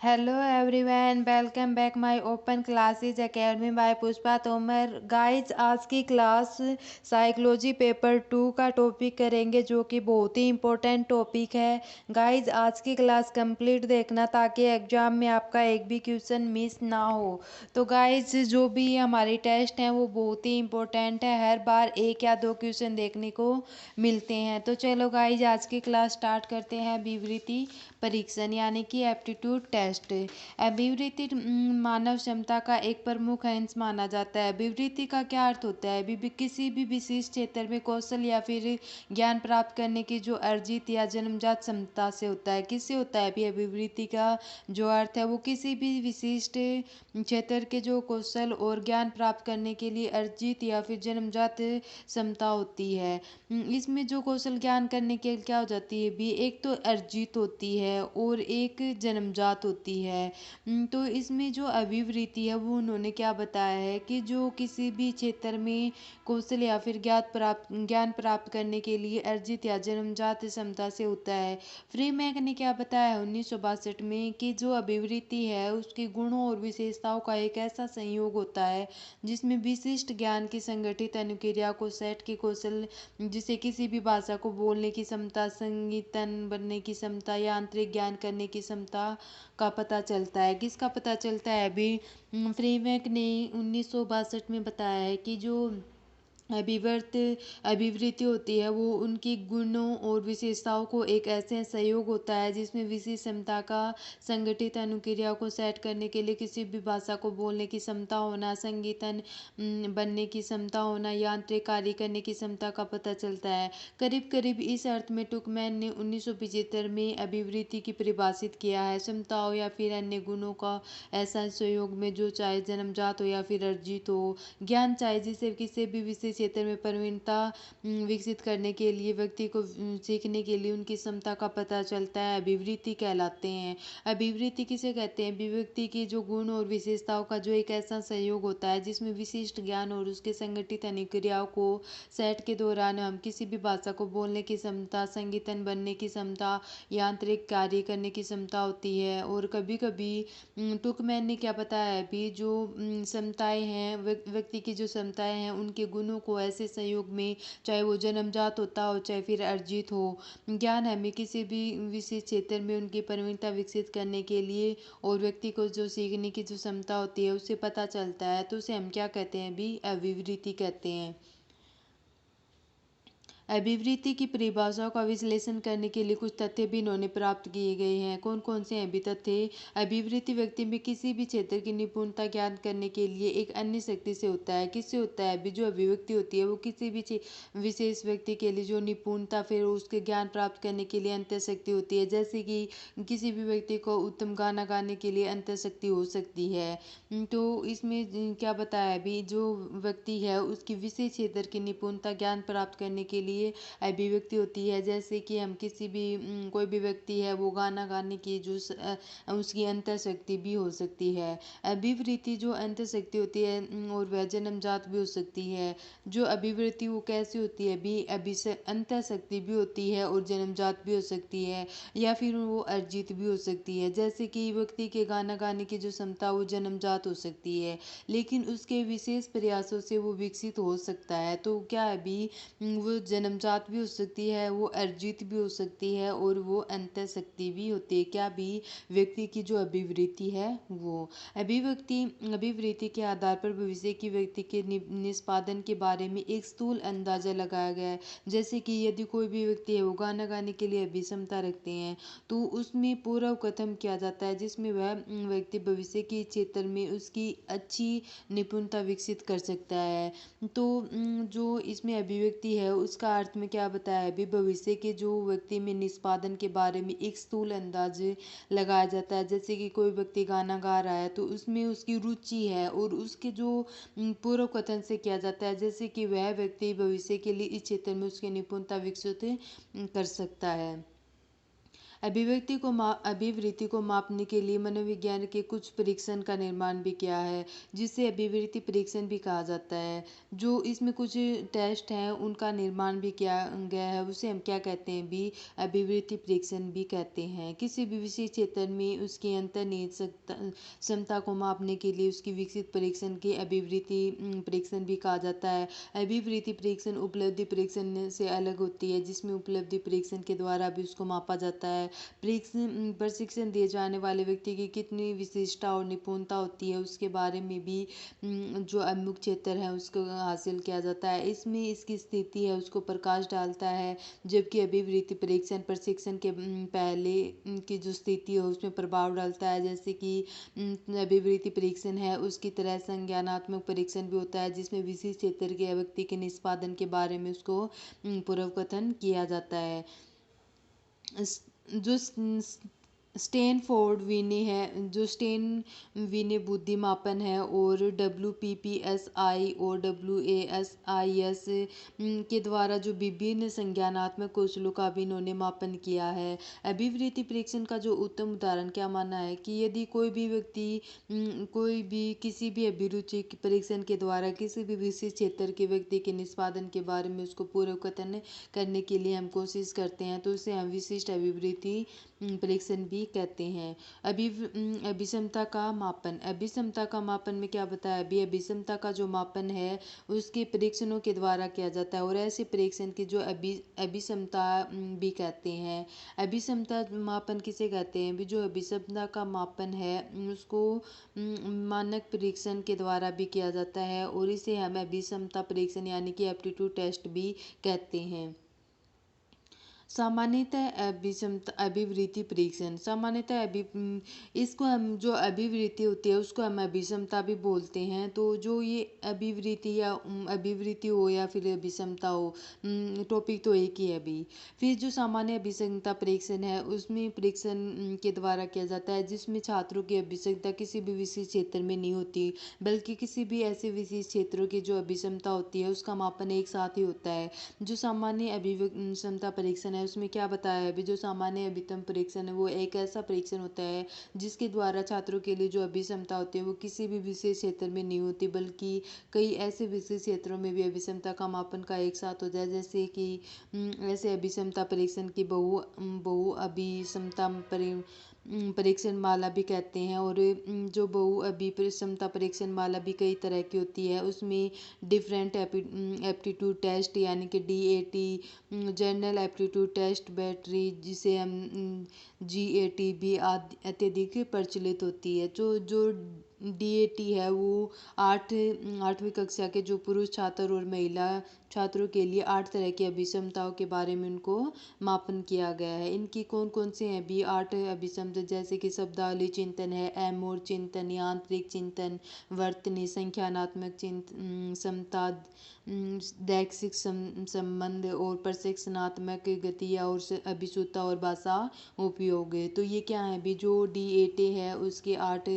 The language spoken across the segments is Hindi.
Hello everyone, welcome back my open classes academy by Pushpa Tomar. Guys आज की क्लास साइकोलॉजी पेपर 2 का टॉपिक करेंगे जो कि बहुत ही इम्पोर्टेंट टॉपिक है। गाइज आज की क्लास कंप्लीट देखना ताकि एग्जाम में आपका एक भी क्वेश्चन मिस ना हो। तो गाइज जो भी हमारी टेस्ट हैं वो बहुत ही इम्पोर्टेंट है, हर बार एक या दो क्वेश्चन देखने को मिलते हैं। तो चलो गाइज आज की क्लास स्टार्ट करते हैं। विवृति परीक्षण यानी कि एप्टीट्यूड टेस्ट। अभिवृत्ति मानव क्षमता का एक प्रमुख अंश माना जाता है। अभिवृत्ति का क्या अर्थ होता है? किसी भी विशिष्ट क्षेत्र में कौशल या फिर ज्ञान प्राप्त करने की जो अर्जित या जन्मजात क्षमता से होता है। किससे होता है? अभी अभिवृत्ति का जो अर्थ है वो किसी भी विशिष्ट क्षेत्र के जो कौशल और ज्ञान प्राप्त करने के लिए अर्जित या फिर जन्मजात क्षमता होती है। इसमें जो कौशल ज्ञान करने के क्या हो जाती है भी, एक तो अर्जित होती है और एक जन्मजात होती है। तो इसमें जो अभिवृत्ति है वो उन्होंने क्या बताया है कि जो किसी भी क्षेत्र में कौशल या फिर ज्ञान प्राप्त करने के लिए अर्जित या जन्मजात क्षमता से होता है। फ्रीमैक ने क्या बताया है 1962 में कि जो अभिवृत्ति है उसके गुणों और विशेषताओं का एक ऐसा संयोग होता है जिसमें विशिष्ट ज्ञान की संगठित अनुक्रिया को सेट के कौशल, जिसे किसी भी भाषा को बोलने की क्षमता, संगीतज्ञ बनने की क्षमता या आंतरिक ज्ञान करने की क्षमता का पता चलता है। किसका पता चलता है? अभी फ्रीमैक ने 1962 में बताया है कि जो अभिवर्त अभिवृत्ति होती है वो उनकी गुणों और विशेषताओं को एक ऐसे संयोग होता है जिसमें विशेष क्षमता का संगठित अनुक्रिया को सेट करने के लिए किसी भी भाषा को बोलने की क्षमता होना, संगीतन बनने की क्षमता होना, यांत्रिक कार्य करने की क्षमता का पता चलता है। करीब करीब इस अर्थ में टुकमैन ने 1975 में अभिवृत्ति की परिभाषित किया है, क्षमताओं या फिर अन्य गुणों का ऐसा संयोग में जो चाहे जन्मजात हो या फिर अर्जित हो। ज्ञान चाहे जिसे किसी भी विशेष क्षेत्र में प्रवीणता विकसित करने के लिए व्यक्ति को सीखने के लिए उनकी क्षमता का पता चलता है, अभिवृत्ति कहलाते हैं। अभिवृत्ति किसे कहते हैं? अभिव्यक्ति की जो गुण और विशेषताओं का जो एक ऐसा संयोग होता है जिसमें विशिष्ट ज्ञान और उसके संगठित अनुक्रियाओं को सेट के दौरान हम किसी भी भाषा को बोलने की क्षमता, संगीतज्ञ बनने की क्षमता, यांत्रिक कार्य करने की क्षमता होती है। और कभी कभी टुकमैन ने क्या बताया है भी, जो क्षमताएं हैं व्यक्ति की जो क्षमताएं हैं उनके गुणों को ऐसे संयोग में, चाहे वो जन्मजात होता हो चाहे फिर अर्जित हो, ज्ञान हमें किसी भी विशेष क्षेत्र में उनकी प्रवीणता विकसित करने के लिए और व्यक्ति को जो सीखने की जो क्षमता होती है उससे पता चलता है, तो उसे हम क्या कहते हैं भी? अभिवृत्ति कहते हैं। अभिवृत्ति की परिभाषाओं का विश्लेषण करने के लिए कुछ तथ्य भी इन्होंने प्राप्त किए गए हैं। कौन कौन से हैं भी तथ्य? अभिवृत्ति व्यक्ति में किसी भी क्षेत्र की निपुणता ज्ञान करने के लिए एक अन्य शक्ति से होता है। किससे होता है? अभी जो अभिव्यक्ति होती है वो किसी भी विशेष व्यक्ति के लिए जो निपुणता फिर उसके ज्ञान प्राप्त करने के लिए अंतर शक्ति होती है। जैसे कि किसी भी व्यक्ति को उत्तम गाना गाने के लिए अंतर शक्ति हो सकती है। तो इसमें क्या बताया अभी, जो व्यक्ति है उसकी विशेष क्षेत्र की निपुणता ज्ञान प्राप्त करने के लिए अभिव्यक्ति होती है। जैसे कि हम किसी भी कोई भी व्यक्ति है वो गाना गाने की जो उसकी अंतर शक्ति भी हो सकती है। अभिवृत्ति जो अंतर शक्ति होती है और वह जन्मजात भी हो सकती है। जो अभिवृत्ति वो कैसी होती है भी? अंतर शक्ति भी होती है और जन्मजात भी हो सकती है या फिर वो अर्जित भी हो सकती है। जैसे कि व्यक्ति के गाना गाने की जो क्षमता वो जन्मजात हो सकती है लेकिन उसके विशेष प्रयासों से वो विकसित हो सकता है। तो क्या अभी वो जन्मजात भी हो सकती है, वो अर्जित भी हो सकती है और वो अंतर शक्ति भी होती है। क्या भी? व्यक्ति की जो अभिवृत्ति है वो। अभिवृत्ति के आधार पर भविष्य की व्यक्ति के निष्पादन के बारे में एक स्थूल अंदाजा लगाया गया है। जैसे कि यदि कोई भी व्यक्ति है वो गाना गाने के लिए अभिक्षमता रखते हैं तो उसमें पूर्व कथन किया जाता है जिसमें वह व्यक्ति भविष्य के क्षेत्र में उसकी अच्छी निपुणता विकसित कर सकता है। तो जो इसमें अभिव्यक्ति है उसका अर्थ में क्या बताया है? अभी भविष्य के जो व्यक्ति में निष्पादन के बारे में एक स्थूल अंदाज लगाया जाता है। जैसे कि कोई व्यक्ति गाना गा रहा है तो उसमें उसकी रुचि है और उसके जो पूर्व कथन से किया जाता है जैसे कि वह व्यक्ति भविष्य के लिए इस क्षेत्र में उसकी निपुणता विकसित कर सकता है। अभिवृत्ति को मापने के लिए मनोविज्ञान के कुछ परीक्षण का निर्माण भी किया है, जिसे अभिवृत्ति परीक्षण भी कहा जाता है। जो इसमें कुछ टेस्ट हैं उनका निर्माण भी किया गया है, उसे हम क्या कहते हैं भी, अभिवृत्ति परीक्षण भी कहते हैं। किसी भी विशेष क्षेत्र में उसकी अंतर्निहित क्षमता को मापने के लिए उसकी विकसित परीक्षण के अभिवृत्ति परीक्षण भी कहा जाता है। अभिवृत्ति परीक्षण उपलब्धि परीक्षण से अलग होती है, जिसमें उपलब्धि परीक्षण के द्वारा भी उसको मापा जाता है। प्रशिक्षण दिए जाने वाले व्यक्ति की कितनी विशिष्टता और निपुणता होती है उसके बारे में भी जो अमुक क्षेत्र है उसको हासिल किया जाता है। इसमें इसकी स्थिति है उसको प्रकाश डालता है, जबकि अभिवृत्ति परीक्षण प्रशिक्षण के पहले की जो स्थिति है उसमें प्रभाव डालता है। जैसे कि अभिवृत्ति परीक्षण है उसकी तरह संज्ञानात्मक परीक्षण भी होता है, जिसमें विशिष्ट क्षेत्र के व्यक्ति के निष्पादन के बारे में उसको पूर्व कथन किया जाता है। जो स्टेन विने बुद्धि मापन है और WPPSI और WASIS के द्वारा जो विभिन्न संज्ञानात्मक कौशलों का भी इन्होंने मापन किया है। अभिवृत्ति परीक्षण का जो उत्तम उदाहरण क्या माना है कि यदि कोई भी व्यक्ति कोई भी किसी भी अभिरुचि परीक्षण के द्वारा किसी भी विशेष क्षेत्र के व्यक्ति के निष्पादन के बारे में उसको पूर्व कथन करने के लिए हम कोशिश करते हैं, तो उसे हम विशिष्ट अभिवृत्ति परीक्षण भी कहते हैं। अभिक्षमता का मापन में क्या बताया अभी, अभिक्षमता का जो मापन है उसके परीक्षणों के द्वारा किया जाता है और ऐसे परीक्षण की जो अभिक्षमता भी कहते हैं। अभिक्षमता मापन किसे कहते हैं भी, जो अभिक्षमता का मापन है उसको मानक परीक्षण के द्वारा भी किया जाता है और इसे हम अभिक्षमता परीक्षण यानी कि एप्टीट्यूड टेस्ट भी कहते हैं। सामान्यतः अभिवृत्ति परीक्षण इसको हम जो अभिवृत्ति होती है उसको हम अभिक्षमता भी बोलते हैं। तो जो ये अभिवृत्ति हो या फिर अभिक्षमता हो, टॉपिक तो एक ही है अभी। फिर जो सामान्य अभिक्षमता परीक्षण है उसमें परीक्षण के द्वारा किया जाता है, जिसमें छात्रों की अभिक्षमता किसी भी विशेष क्षेत्र में नहीं होती, बल्कि किसी भी ऐसे विशेष क्षेत्रों की जो अभिक्षमता होती है उसका मापन एक साथ ही होता है। जो सामान्य अभिक्षमता परीक्षण है उसमें क्या बताया है अभी, जो सामान्य अभितम परीक्षण है वो एक ऐसा परीक्षण होता है जिसके द्वारा छात्रों के लिए जो अभिक्षमता होती है वो किसी भी विशेष क्षेत्र में नहीं होती, बल्कि कई ऐसे विशेष क्षेत्रों में भी अभिक्षमता का मापन का एक साथ हो जाए। जैसे कि ऐसे अभिक्षमता परीक्षण की बहु अभिक्षमता परीक्षण माला भी कहते हैं। और जो बहु अभिक्षमता परीक्षण माला भी कई तरह की होती है, उसमें डिफरेंट एप्टीट्यूड टेस्ट यानी कि DAT, general aptitude test battery जिसे हम GAT भी अत्यधिक प्रचलित होती है। जो DAT है वो आठवीं कक्षा के जो पुरुष छात्र और महिला छात्रों के लिए 8 तरह की अभिक्षमताओं के बारे में उनको मापन किया गया है। इनकी कौन कौन से हैं भी 8 अभिक्षमता, जैसे कि शब्दावली चिंतन है, एमोर चिंतन, यांत्रिक चिंतन, वर्तनी, संख्यानात्मक समता, दैक्षिक संबंध और प्रशिक्षणात्मक गतिया और अभिसुता और भाषा उपयोग। तो ये क्या है भी, जो DAT है उसके 8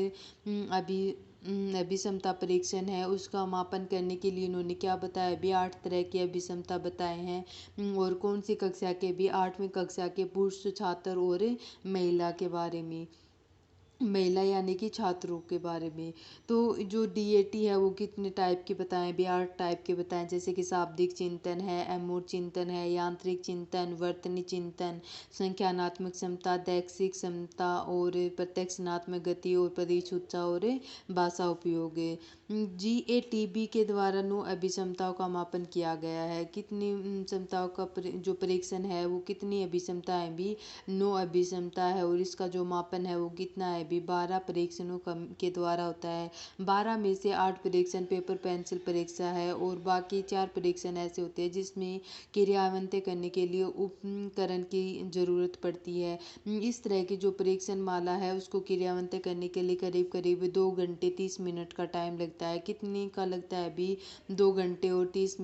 अभिक्षमता परीक्षण है उसका मापन करने के लिए इन्होंने क्या बताया भी, 8 तरह की अभिक्षमता बताए हैं और कौन सी कक्षा के भी, 8वीं कक्षा के पुरुष छात्र और महिला यानी कि छात्रों के बारे में। तो जो DAT है वो कितने टाइप के बताएं भी, 8 टाइप के बताएं, जैसे कि शाब्दिक चिंतन है, एमोर चिंतन है, यांत्रिक चिंतन, वर्तनी चिंतन, संख्यानात्मक क्षमता, दैक्षिक क्षमता और प्रत्यक्षणात्मक गति और परिशुद्धता और भाषा उपयोग। GATB के द्वारा 9 अभिक्षमताओं का मापन किया गया है। कितनी क्षमताओं का जो परीक्षण है वो कितनी अभिक्षमता है भी, 9 अभिक्षमता है और इसका जो मापन है वो कितना है भी, 12 परीक्षणों के द्वारा होता है। 12 में से 8 परीक्षण पेपर पेंसिल परीक्षा है और बाकी 4 परीक्षण ऐसे होते हैं जिसमें क्रियान्वित करने के लिए उपकरण की जरूरत पड़ती है। इस तरह की जो परीक्षण माला है उसको क्रियान्वित करने के लिए करीब करीब 2 घंटे 30 मिनट का टाइम लगता है। कितने का लगता है अभी, 2 घंटे और 30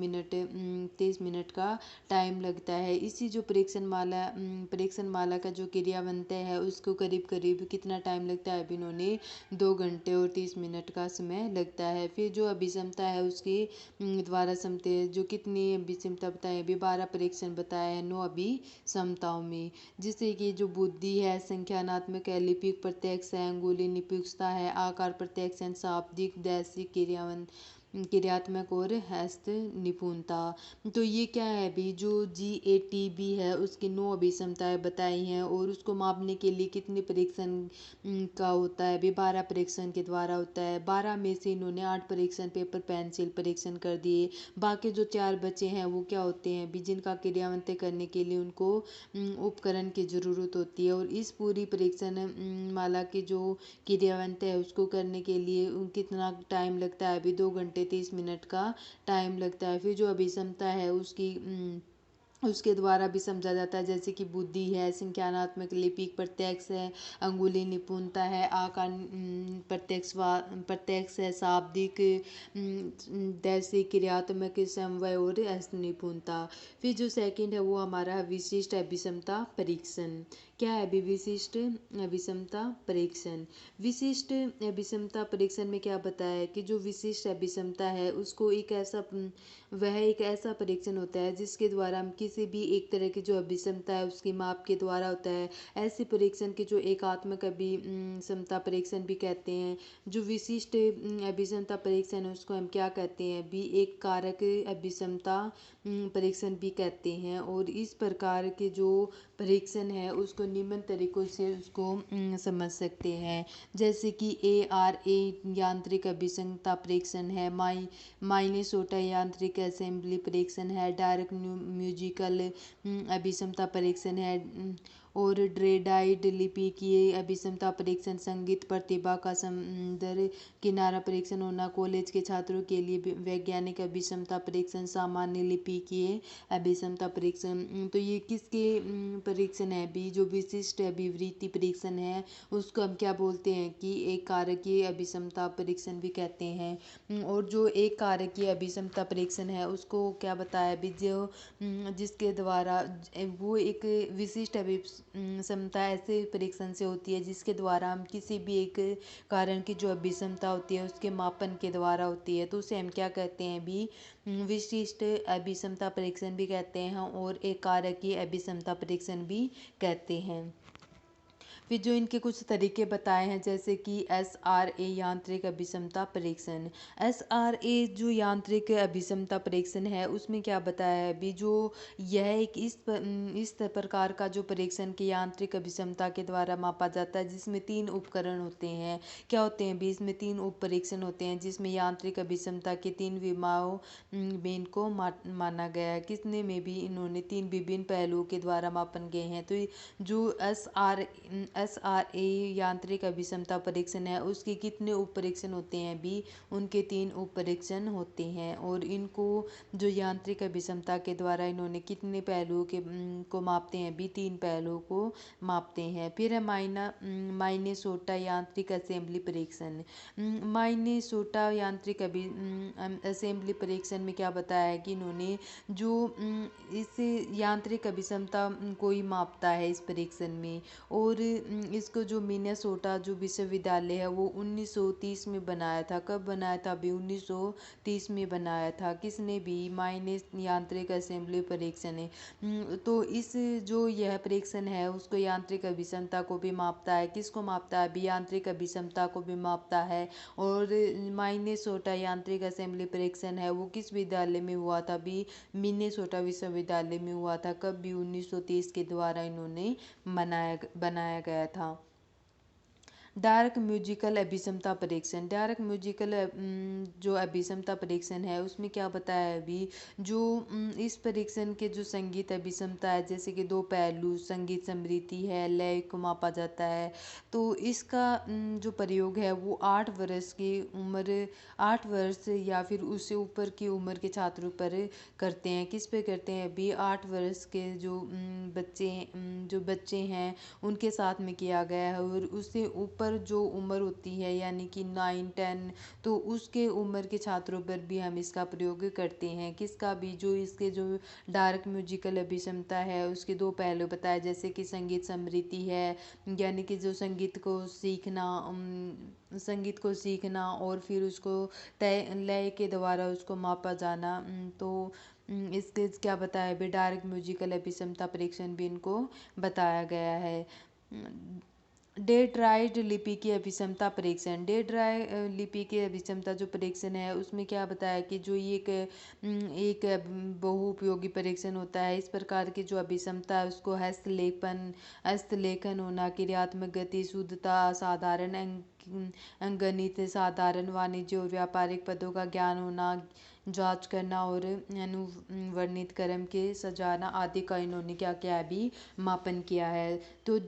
मिनट का टाइम लगता है। इसी जो परीक्षण माला का जो क्रियान्वयन है उसको करीब करीब कितना टाइम लगता है अभी इन्होंने 2 घंटे और 30 मिनट का समय लगता है। फिर जो अभिक्षमता है उसके द्वारा समते जो कितनी अभिक्षमता बताए अभी 12 परीक्षण बताए हैं 9 अभिक्षमताओं में। जिससे कि जो बुद्धि है, संख्यानात्मक है, लिपिक प्रत्यक्ष है, अंगुली निपुणता है, आकार प्रत्यक्ष है, शाब्दिक दैसिक क्रियात्मक और हस्त निपुणता। तो ये क्या है अभी जो GATB है उसकी 9 अभिक्षमताएं बताई हैं और उसको मापने के लिए कितने परीक्षण का होता है अभी 12 परीक्षण के द्वारा होता है। 12 में से इन्होंने 8 परीक्षण पेपर पेंसिल परीक्षण कर दिए। बाकी जो 4 बचे हैं वो क्या होते हैं अभी जिनका क्रियान्वयन करने के लिए उनको उपकरण की ज़रूरत होती है। और इस पूरी परीक्षण माला की जो क्रियान्वयन है उसको करने के लिए कितना टाइम लगता है अभी 2 घंटे 30 मिनट का टाइम लगता है। फिर जो अभिक्षमता है उसके द्वारा भी समझा जाता है जैसे कि बुद्धि है, संख्यानात्मक लिपिक प्रत्यक्ष है, अंगुली निपुणता है, आकार प्रत्यक्ष है, शाब्दिक दैसिक क्रियात्मक समन्वय और हस्त निपुणता। फिर जो सेकंड है वो हमारा विशिष्ट अभिक्षमता परीक्षण। क्या है अभी विशिष्ट अभिक्षमता परीक्षण? विशिष्ट अभिक्षमता परीक्षण में क्या बताया है कि जो विशिष्ट अभिक्षमता है उसको वह एक ऐसा परीक्षण होता है जिसके द्वारा हम किसी भी एक तरह की जो अभिक्षमता है उसकी माप के द्वारा होता है। ऐसे परीक्षण की जो एकात्मक अभिक्षमता परीक्षण भी कहते हैं। जो विशिष्ट अभिक्षमता परीक्षण है उसको हम क्या कहते हैं भी एक कारक अभिक्षमता परीक्षण भी कहते हैं। और इस प्रकार के जो परीक्षण है उसको निम्न तरीकों से उसको समझ सकते हैं जैसे कि ARA यांत्रिक अभिक्षमता परीक्षण है, माइनेसोटा यांत्रिक असेंबली परीक्षण है, डायरेक्ट म्यूजिकल अभिक्षमता परीक्षण है और ड्रेडाइड लिपिकीय अभिक्षमता परीक्षण, संगीत प्रतिभा का समुद्र किनारा परीक्षण होना, कॉलेज के छात्रों के लिए वैज्ञानिक अभिक्षमता परीक्षण, सामान्य लिपिकीय अभिक्षमता परीक्षण। तो ये किसके परीक्षण है भी जो विशिष्ट अभिवृत्ति परीक्षण है उसको हम क्या बोलते हैं कि एक कारकीय अभिक्षमता परीक्षण भी कहते हैं। और जो एक कारकीय अभिक्षमता परीक्षण है उसको क्या बताया भी जो जिसके द्वारा वो एक विशिष्ट अभिक्षमता ऐसे परीक्षण से होती है जिसके द्वारा हम किसी भी एक कारण की जो अभिक्षमता होती है उसके मापन के द्वारा होती है। तो उसे हम क्या कहते हैं भी विशिष्ट अभिक्षमता परीक्षण भी कहते हैं और एक कारकीय अभिक्षमता परीक्षण भी कहते हैं। फिर जो इनके कुछ तरीके बताए हैं जैसे कि SRA यांत्रिक अभिक्षमता परीक्षण। SRA जो यांत्रिक अभिक्षमता परीक्षण है उसमें क्या बताया है अभी जो यह एक इस प्रकार का जो परीक्षण की यांत्रिक अभिक्षमता के द्वारा मापा जाता है जिसमें 3 उपकरण होते हैं। क्या होते हैं भी इसमें 3 उप परीक्षण होते हैं जिसमें यांत्रिक अभिक्षमता के 3 विमाओं में इनको माना गया है। किसने में भी इन्होंने 3 विभिन्न पहलुओं के द्वारा मापन गए हैं। तो जो SRA यांत्रिक अभिक्षमता परीक्षण है उसके कितने उप परीक्षण होते हैं भी उनके 3 उप परीक्षण होते हैं। और इनको जो यांत्रिक अभिक्षमता के द्वारा इन्होंने कितने पहलुओं को मापते हैं भी 3 पहलुओं को मापते हैं। फिर है माइनेसोटा यांत्रिक असेंबली परीक्षण। माइनेसोटा यांत्रिक असेंबली परीक्षण में क्या बताया है कि इन्होंने जो इस यांत्रिक अभिक्षमता को ही मापता है इस परीक्षण में। और इसको जो मिनेसोटा जो विश्वविद्यालय है वो 1930 में बनाया था। कब बनाया था अभी 1930 में बनाया था। किसने भी माइनेस यांत्रिक असेंबली परीक्षण है। तो इस जो यह परीक्षण है उसको यांत्रिक अभिक्षमता को भी मापता है। किसको मापता है अभी यांत्रिक अभिक्षमता को भी मापता है। और माइनेसोटा यांत्रिक असेंबली परीक्षण है वो किस विद्यालय में हुआ था अभी मिनेसोटा विश्वविद्यालय में हुआ था। कब भी 1930 के द्वारा इन्होंने बनाया गया था। डायरेक्ट म्यूजिकल अभिक्षमता परीक्षण। डायरेक्ट म्यूजिकल जो अभिक्षमता परीक्षण है उसमें क्या बताया है अभी जो इस परीक्षण के जो संगीत अभिक्षमता है जैसे कि 2 पहलू संगीत समृद्धि है, लय को मापा जाता है। तो इसका जो प्रयोग है वो 8 वर्ष या फिर उससे ऊपर की उम्र के छात्रों पर करते हैं। किस पे करते हैं अभी 8 वर्ष के जो बच्चे हैं उनके साथ में किया गया है। और उससे ऊपर ऊपर जो उम्र होती है यानी कि 9-10, तो उसके उम्र के छात्रों पर भी हम इसका प्रयोग करते हैं। किसका भी, जो इसके जो डार्क म्यूजिकल अभिक्षमता है उसके दो पहलू बताए, जैसे कि संगीत समृद्धि है, यानी कि जो संगीत को सीखना और फिर उसको तय लय के द्वारा उसको मापा जाना। तो इसके क्या बताया भी, डार्क म्यूजिकल अभिक्षमता परीक्षण भी इनको बताया गया है। डेट्राइड लिपि की अभिक्षमता परीक्षण, लिपि की अभिक्षमता जो परीक्षण है उसमें क्या बताया कि जो ये एक बहुउपयोगी परीक्षण होता है। इस प्रकार की जो अभिक्षमता है उसको हस्तलेखन होना, क्रियात्मक गति, शुद्धता, साधारण अंकगणित, साधारण वाणिज्य और व्यापारिक पदों का ज्ञान होना, जांच करना और अनुवर्णित क्रम के सजाना आदि का इन्होंने क्या किया है अभी मापन किया है। तो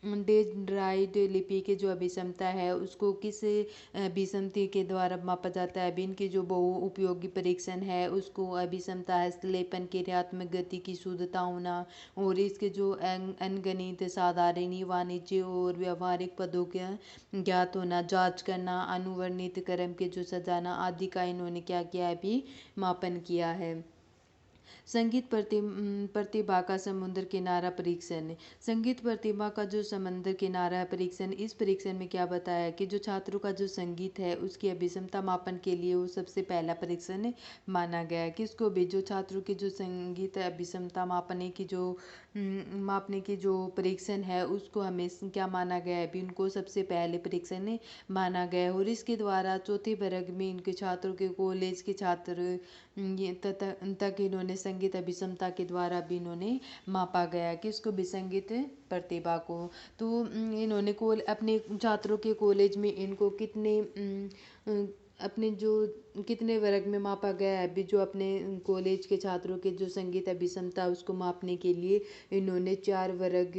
डेट्राइड लिपि की जो अभिक्षमता है उसको किस अभिक्षमता के द्वारा मापा जाता है। अभी इनकी जो बहु उपयोगी परीक्षण है उसको अभिक्षमता, हस्तलेपन, क्रियात्मक गति की शुद्धता होना और इसके जो अंकगणित, साधारणी, वाणिज्य और व्यावहारिक पदों के ज्ञात होना, जांच करना, अनुवर्णित क्रम के जो सजाना आदि का इन्होंने क्या किया है अभी मापन किया है। संगीत प्रतिभा का समुद्र किनारा परीक्षण, संगीत प्रतिभा का जो समंदर किनारा है परीक्षण, इस परीक्षण में क्या बताया कि जो छात्रों का जो संगीत है उसकी अभिक्षमता मापन के लिए वो सबसे पहला परीक्षण माना गया है। किसको भी, जो छात्रों की जो संगीत अभिक्षमता मापने की जो परीक्षण है उसको हमें क्या माना गया है अभी, उनको सबसे पहले परीक्षण माना गया है। और इसके द्वारा चौथे वर्ग में इनके छात्रों के कॉलेज के छात्र ये तक इन्होंने संगीत अभिक्षमता के द्वारा भी इन्होंने मापा गया कि उसको भी संगीत प्रतिभा को। तो इन्होंने अपने छात्रों के कॉलेज में इनको अपने जो कितने वर्ग में मापा गया है अभी, जो अपने कॉलेज के छात्रों के जो संगीत अभिक्षमता उसको मापने के लिए इन्होंने 4 वर्ग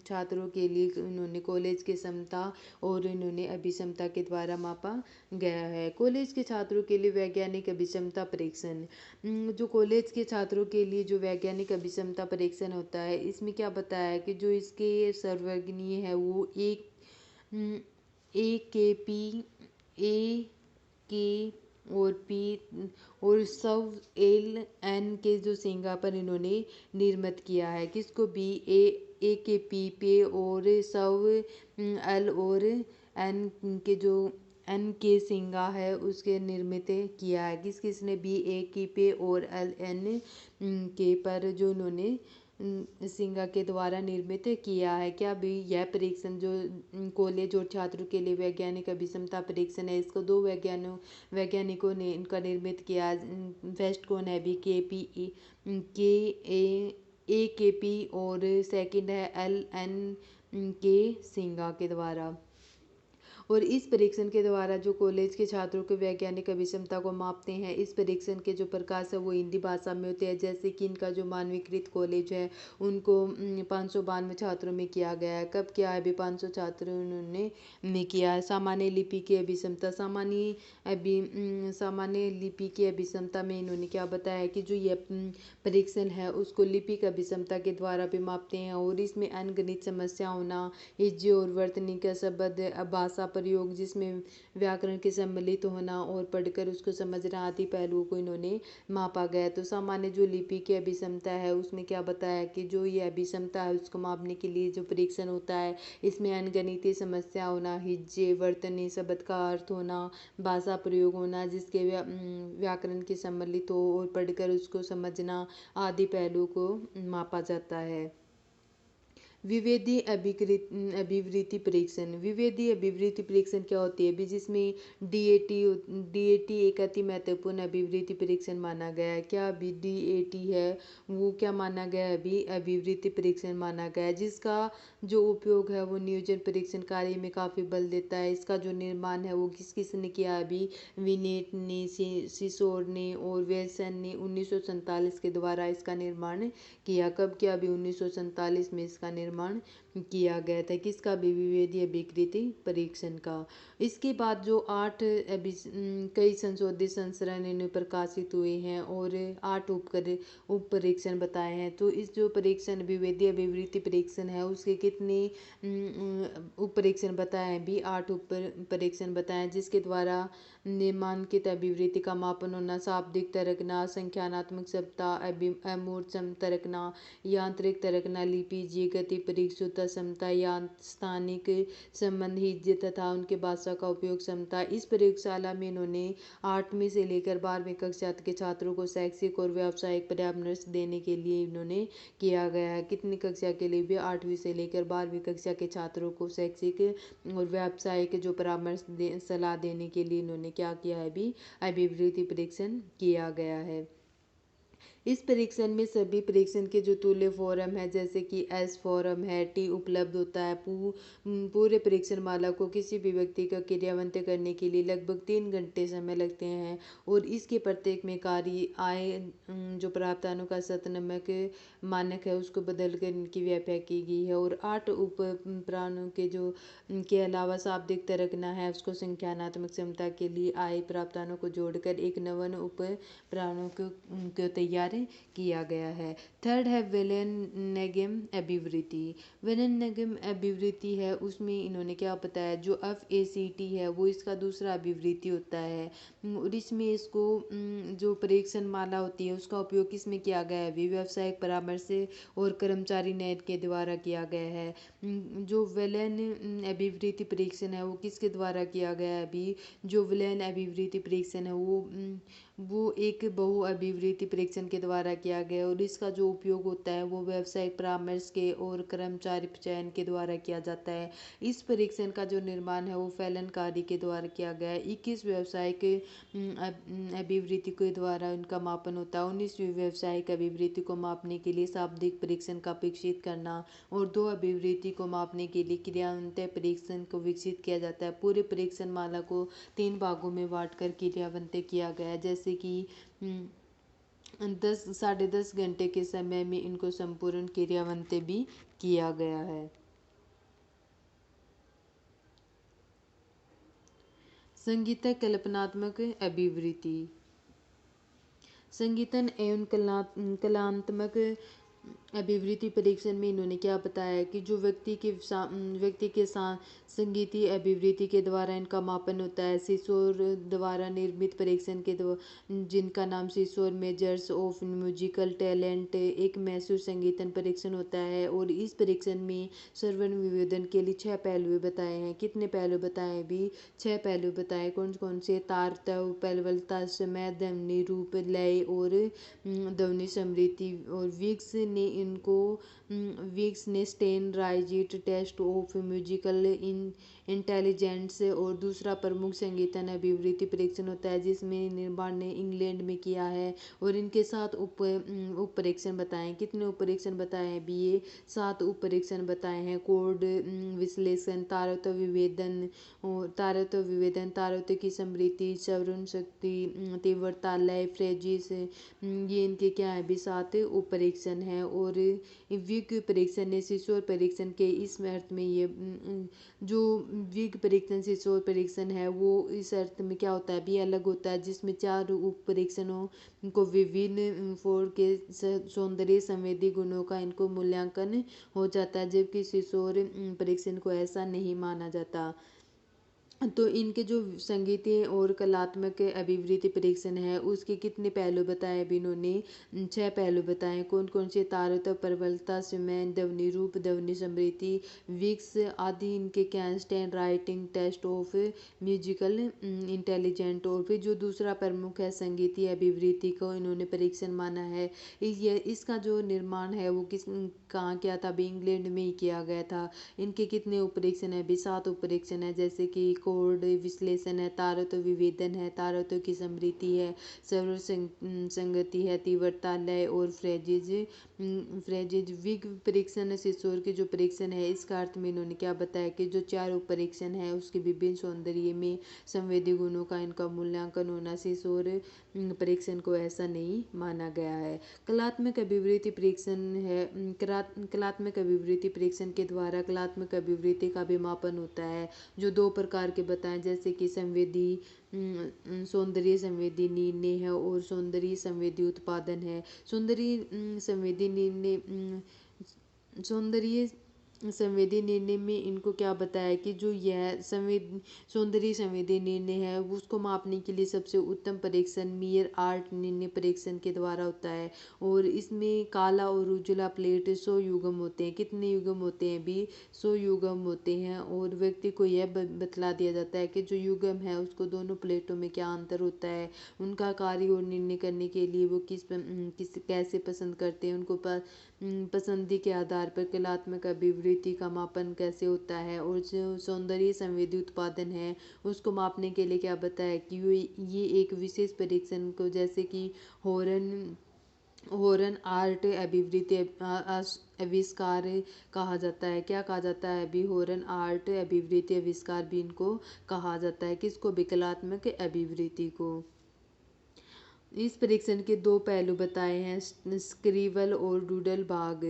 छात्रों के लिए इन्होंने कॉलेज की क्षमता और इन्होंने अभिक्षमता के द्वारा मापा गया है। कॉलेज के छात्रों के लिए वैज्ञानिक अभिक्षमता परीक्षण, जो कॉलेज के छात्रों के लिए जो वैज्ञानिक अभिक्षमता परीक्षण होता है इसमें क्या बताया है कि जो इसके सर्वगणीय है वो ए और पी और सब एल एन के जो सिंगा पर इन्होंने निर्मित किया है। किसको भी, ए के पी पे और सब एल और एन के जो एन के सिंगा है उसके निर्मित किया है। किसने भी, ए की पे और एल एन के पर जो इन्होंने सिंगा के द्वारा निर्मित किया है। क्या भी, यह परीक्षण जो कॉलेज और छात्रों के लिए वैज्ञानिक अभिक्षमता परीक्षण है इसको दो वैज्ञानिकों ने इनका निर्मित किया। फर्स्ट कौन है भी, ए के पी और सेकंड है एल एन के सिंगा के द्वारा। और इस परीक्षण के द्वारा जो कॉलेज के छात्रों के वैज्ञानिक अभिक्षमता को मापते हैं, इस परीक्षण के जो प्रकाश है वो हिंदी भाषा में होते हैं। जैसे कि इनका जो मानवीकृत कॉलेज है उनको 592 छात्रों में किया गया है। कब किया है अभी, 500 छात्रों उन्होंने किया है। सामान्य लिपि की अभिक्षमता, सामान्य लिपि की अभिक्षमता में इन्होंने क्या बताया कि जो ये परीक्षण है उसको लिपिक अभिक्षमता के द्वारा भी मापते हैं और इसमें अंकगणित समस्या होना, हिज्जे और वर्तनी का शब्द भाषा प्रयोग जिसमें व्याकरण के सम्मिलित होना और पढ़कर उसको समझना आदि पहलुओं को इन्होंने मापा गया। तो सामान्य जो लिपि की अभिक्षमता है उसमें क्या बताया कि जो ये अभिक्षमता है उसको मापने के लिए जो परीक्षण होता है इसमें अंकगणितीय समस्या होना, हिज्जे, वर्तनी, शब्द का अर्थ होना, भाषा प्रयोग होना जिसके व्याकरण के सम्मिलित हो और पढ़कर उसको समझना आदि पहलुओं को मापा जाता है। विभेदी अभिवृत्ति परीक्षण, विभेदी अभिवृत्ति परीक्षण क्या होती है भी, जिसमें डीएटी एक अति महत्वपूर्ण अभिवृत्ति परीक्षण माना गया है। क्या अभी डीएटी है वो क्या माना गया है अभी, अभिवृत्ति परीक्षण माना गया है, जिसका जो उपयोग है वो नियोजन परीक्षण कार्य में काफ़ी बल देता है। इसका जो निर्माण है वो किसने किया अभी, विनेट ने, सिसोर ने और वेल्सन ने 1947 के द्वारा इसका निर्माण किया। कब किया अभी, 1947 में इसका निर्माण निर्माण किया गया था। किसका? विभेदीय विकृति परीक्षण का। इसके बाद जो कई संशोधित संस्करण इनमें प्रकाशित हुए हैं और 8 उप परीक्षण बताए हैं। तो इस जो परीक्षण विभेदीय विवृति परीक्षण है उसके कितने उप परीक्षण बताए हैं? भी 8 उप परीक्षण बताए हैं, जिसके द्वारा निम्नलिखित अभिवृत्ति का मापन होना: शाब्दिक तर्कना, संख्यानात्मक क्षमता, अमूर्त तर्कना, यांत्रिक तर्कना, लिपिजीय गति, परिशुद्धता क्षमता, या स्थानिक संबंध, हिज्जे तथा उनके भाषा का उपयोग क्षमता। इस प्रयोगशाला में इन्होंने 8वीं से लेकर 12वीं कक्षा के छात्रों को शैक्षिक और व्यावसायिक परामर्श देने के लिए इन्होंने किया गया है। कितनी कक्षा के लिए भी? 8वीं से लेकर 12वीं कक्षा के छात्रों को शैक्षिक और व्यावसायिक जो सलाह देने के लिए इन्होंने क्या किया है? भी अभिवृत्ति परीक्षण किया गया है। इस परीक्षण में सभी परीक्षण के जो तुल्य फॉर्म है, जैसे कि एस फॉर्म है, टी उपलब्ध होता है। पूरे परीक्षण माला को किसी भी व्यक्ति का क्रियान्वित करने के लिए लगभग 3 घंटे समय लगते हैं और इसके प्रत्येक में कार्य आय जो प्राप्तानु का शतनमक मानक है उसको बदल कर इनकी व्याख्या की गई है। और 8 उप प्राणों के अलावा शाब्दिक तर्कना है, उसको संख्यानात्मक क्षमता के लिए आय प्राप्तानु को जोड़कर एक नवन उप प्राणों को तैयार किया गया है। थर्ड है वेलेनगेम अभिवृत्ति। वेलेनगेम अभिवृत्ति है उसमें इन्होंने क्या बताया? जो FACT है वो इसका दूसरा अभिवृत्ति होता है और इसमें इसको जो परीक्षण माला होती है उसका उपयोग किसमें किया गया है? व्यावसायिक परामर्श और कर्मचारी न्याय के द्वारा किया गया है। जो वेलेन अभिवृत्ति परीक्षण है वो किसके द्वारा किया गया है? अभी जो वेलेन अभिवृत्ति परीक्षण है वो एक बहु अभिवृत्ति परीक्षण के द्वारा किया गया और इसका जो उपयोग होता है वो व्यावसायिक परामर्श के और कर्मचारी चयन के द्वारा किया जाता है। इस परीक्षण का जो निर्माण है वो फैलन कार्य के द्वारा किया गया है। 21 व्यावसायिक अभिवृत्ति के द्वारा उनका मापन होता है। 19वीं व्यावसायिक अभिवृत्ति को मापने के लिए शाब्दिक परीक्षण का विकसित करना और 2 अभिवृत्ति को मापने के लिए क्रियान्वित परीक्षण को विकसित किया जाता है। पूरे परीक्षण माला को 3 भागों में बांटकर क्रियान्वित किया गया है, जैसे कि 10-10.5 घंटे के समय में इनको संपूर्ण क्रियान्वित भी किया गया है। संगीतक कल्पनात्मक अभिवृत्ति। संगीतन एवं कलात्मक अभिवृत्ति परीक्षण में इन्होंने क्या बताया कि जो व्यक्ति के साथ संगीतीय अभिवृत्ति के द्वारा इनका मापन होता है। सिसोर द्वारा निर्मित परीक्षण के जिनका नाम सिसोर मेजर्स ऑफ म्यूजिकल टैलेंट एक मैसूर संगीतन परीक्षण होता है और इस परीक्षण में श्रवण विवेदन के लिए 6 पहलू बताए हैं। कितने पहलू बताए? भी 6 पहलू बताए। कौन कौन से? तारतव, पलवलता, समय, ध्वनि, रूप, लय और ध्वनि समृद्धि। और विक्स ने standardised test of musical intelligence और दूसरा प्रमुख संगीतन अभिवृत्ति परीक्षण होता है जिसमें निर्माण ने इंग्लैंड में किया है और इनके 7 उप परीक्षण बताए हैं। कितने उप परीक्षण बताए हैं? भी ये 7 उप परीक्षण बताए हैं। कोड विश्लेषण, तारतव्य विवेदन, तारतव्य की समृद्धि, श्रवण शक्ति, तीव्रता, लय, फ्रेजिस, ये इनके क्या है? भी 7 उप परीक्षण है। और विग परीक्षण ने शिशोर परीक्षण के इस अर्थ में ये जो विग परीक्षण शिशोर परीक्षण है वो इस अर्थ में क्या होता है? भी अलग होता है, जिसमें 4 उप परीक्षणों को विभिन्न फोर के सौंदर्य संवेदी गुणों का इनको मूल्यांकन हो जाता है, जबकि शिशोर परीक्षण को ऐसा नहीं माना जाता। तो इनके जो संगीतीय और कलात्मक अभिवृत्ति परीक्षण है उसके कितने पहलू बताए? भी इन्होंने 6 पहलू बताए। कौन कौन से? तारतव्य, प्रबलता, समय, ध्वनि, रूप, ध्वनि समृद्धि, विक्स आदि इनके क्या? Standardised test of musical intelligent. और फिर जो दूसरा प्रमुख है संगीतीय अभिवृत्ति को इन्होंने परीक्षण माना है। इसका जो निर्माण है वो कहाँ किया था? भी इंग्लैंड में ही किया गया था। इनके कितने उप परीक्षण है? भी 7 उप परीक्षण है, जैसे कि कोड विश्लेषण है, तारतव्य विवेदन है, तारतव्य की समृद्धि है, सर्व संगति है, तीव्रता, लय और फ्रेजिज। विग परीक्षण शिशोर के जो परीक्षण है इसका अर्थ में इन्होंने क्या बताया कि जो 4 उप परीक्षण है उसके विभिन्न सौंदर्य में संवेदी गुणों का इनका मूल्यांकन होना। शिशोर परीक्षण को ऐसा नहीं माना गया है। कलात्मक अभिवृत्ति परीक्षण है कलात्मक अभिवृत्ति परीक्षण के द्वारा कलात्मक अभिवृत्ति का भी मापन होता है, जो 2 प्रकार के बताएं, जैसे कि संवेदी सौंदर्य संवेदी निर्णय है और सौंदर्य संवेदी उत्पादन है। संवेदी निर्णय सौंदर्य संवेदी निर्णय में इनको क्या बताया कि जो यह सौंदर्य संवेदी निर्णय है उसको मापने के लिए सबसे उत्तम परीक्षण मियर आर्ट निर्णय परीक्षण के द्वारा होता है। और इसमें काला और उजला प्लेट 100 युग्म होते हैं। कितने युग्म होते हैं भी? 100 युग्म होते हैं। और व्यक्ति को यह बतला दिया जाता है कि जो युग्म है उसको दोनों प्लेटों में क्या अंतर होता है, उनका कार्य और निर्णय करने के लिए वो किस कैसे पसंद करते हैं, उनको पसंदी के आधार पर कलात्मक अभिवृत्ति का मापन कैसे होता है। और जो सौंदर्य संवेदी उत्पादन है उसको मापने के लिए क्या बताया कि ये एक विशेष परीक्षण को, जैसे कि हॉरन हॉरन आर्ट अभिवृत्ति आविष्कार कहा जाता है। क्या कहा जाता है अभी? हॉरन आर्ट अभिवृत्ति आविष्कार भी इनको कहा जाता है। किसको? कलात्मक अभिवृत्ति को। इस परीक्षण के 2 पहलू बताए हैं, स्क्रिबल और डूडल भाग।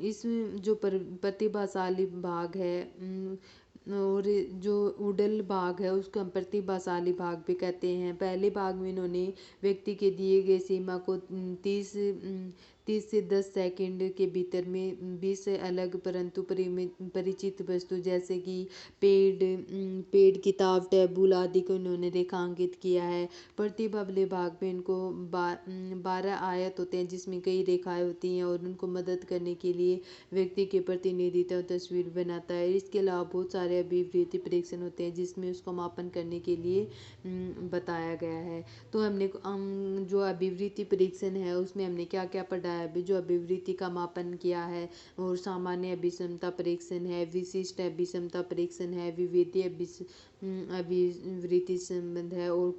इस जो प्रतिभाशाली भाग है और जो उडल भाग है उसको हम प्रतिभाशाली भाग भी कहते हैं। पहले भाग में इन्होंने व्यक्ति के दिए गए सीमा को 30 से 10 सेकंड के भीतर में 20 से अलग परंतु परिचित वस्तु, जैसे कि पेड़, किताब, टेबुल आदि को इन्होंने रेखांकित किया है। प्रतिभा वाले भाग में इनको 12 आयत होते हैं जिसमें कई रेखाएं होती हैं और उनको मदद करने के लिए व्यक्ति के प्रतिनिधित्व तस्वीर बनाता है। इसके अलावा बहुत सारे अभिवृत्ति परीक्षण होते हैं जिसमें उसको मापन करने के लिए बताया गया है। तो हमने जो अभिवृत्ति परीक्षण है उसमें हमने क्या क्या पढ़ा है अभी? जो अभिवृत्ति का मापन किया है, और सामान्य अभिक्षमता परीक्षण है, विशिष्ट अभिक्षमता परीक्षण है, विविधीय अभिवृत्ति संबंध है, और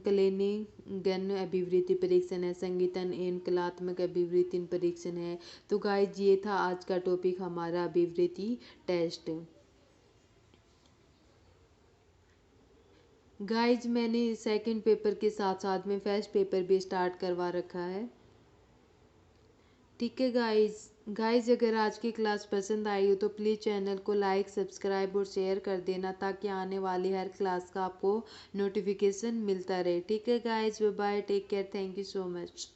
क्लेनिगन अभिवृत्ति परीक्षण है, संगीतन एवं कलात्मक अभिवृत्ति परीक्षण है। तो गाइस ये था आज का टॉपिक हमारा अभिवृत्ति टेस्ट। गाइज मैंने सेकंड पेपर के साथ साथ में फर्स्ट पेपर भी स्टार्ट करवा रखा है। ठीक है गाइज अगर आज की क्लास पसंद आई हो तो प्लीज़ चैनल को लाइक, सब्सक्राइब और शेयर कर देना ताकि आने वाली हर क्लास का आपको नोटिफिकेशन मिलता रहे। ठीक है guys, bye bye, take care, thank you so much.